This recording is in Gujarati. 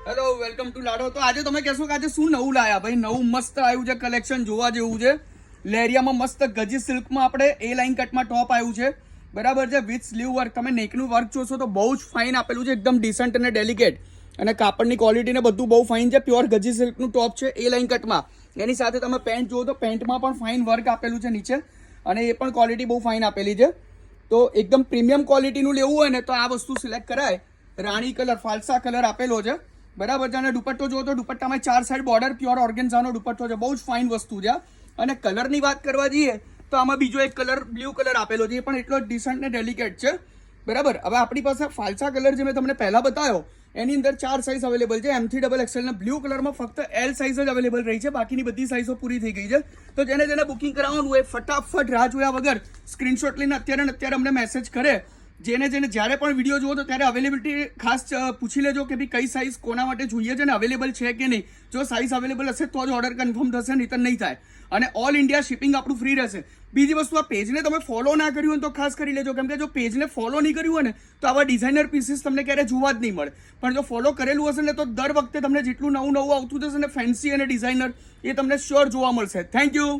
Hello welcome to લાડો. તો આજે તમે કહેશો કે આજે શું નવું લાયા ભાઈ? નવું મસ્ત આવ્યું છે કલેક્શન, જોવા જેવું છે. લેરિયામાં મસ્ત ગજી સિલ્કમાં આપણે એ લાઇન કટમાં ટોપ આવ્યું છે, બરાબર છે, વિથ સ્લીવ વર્ક. તમે નેકનું વર્ક જોશો તો બહુ જ ફાઇન આપેલું છે, એકદમ ડિસન્ટ અને ડેલિકેટ, અને કાપડની ક્વોલિટી ને બધું બહુ ફાઇન છે. પ્યોર ગજી સિલ્કનું ટોપ છે એ લાઇન કટમાં. એની સાથે તમે પેન્ટ જુઓ તો પેન્ટમાં પણ ફાઇન વર્ક આપેલું છે નીચે, અને એ પણ ક્વોલિટી બહુ ફાઇન આપેલી છે. તો એકદમ પ્રીમિયમ ક્વોલિટીનું લેવું હોય ને તો આ વસ્તુ સિલેક્ટ કરાય. રાણી કલર, ફાલસા કલર આપેલો છે, બરાબર છે. અને દુપટ્ટો જો તો દુપટ્ટામાં 4 સાઈડ બોર્ડર પ્યોર ઓર્ગેન્ઝાનો દુપટ્ટો છે, બહુ જ ફાઇન વસ્તુ છે. અને કલરની વાત કરવા જઈએ તો આમાં બીજો એક કલર બ્લુ કલર આપેલો છે, એ પણ એટલો ડિસન્ટ ને ડેલિકેટ છે, બરાબર. હવે આપણી પાસે ફાલસા કલર જે મેં તમને પહેલા બતાવ્યો એની અંદર 4 સાઇઝ અવેલેબલ છે, M3 XXL ને બ્લુ કલરમાં ફક્ત L સાઇઝ જ અવેલેબલ રહી છે, બાકીની બધી સાઇઝો પૂરી થઈ ગઈ છે. તો જેને બુકિંગ કરાવવાનું હોય ફટાફટ રાહ જોયા વગર સ્ક્રીનશોટ લઈને અત્યારે અમને મેસેજ કરે. જેને જ્યારે પણ વિડીયો જુઓ તો ત્યારે અવેલેબિલિટી ખાસ પૂછી લેજો કે ભાઈ કઈ સાઇઝ કોના માટે જોઈએ છે ને અવેલેબલ છે કે નહીં. જો સાઇઝ અવેલેબલ હશે તો જ ઓર્ડર કન્ફર્મ થશે, નહીં તો નહીં થાય. અને ઓલ ઇન્ડિયા શિપિંગ આપણું ફ્રી રહેશે. બીજી વસ્તુ, આ પેજને તમે ફોલો ના કર્યું હોય તો ખાસ કરી લેજો, કેમ કે જો પેજને ફોલો નહીં કર્યું હોય ને તો આવા ડિઝાઇનર પીસીસ તમને ક્યારે જોવા જ નહીં મળે. પણ જો ફોલો કરેલું હશે ને તો દર વખતે તમને જેટલું નવું આવતું જશે ને ફેન્સી અને ડિઝાઇનર, એ તમને શ્યોર જોવા મળશે. Thank you.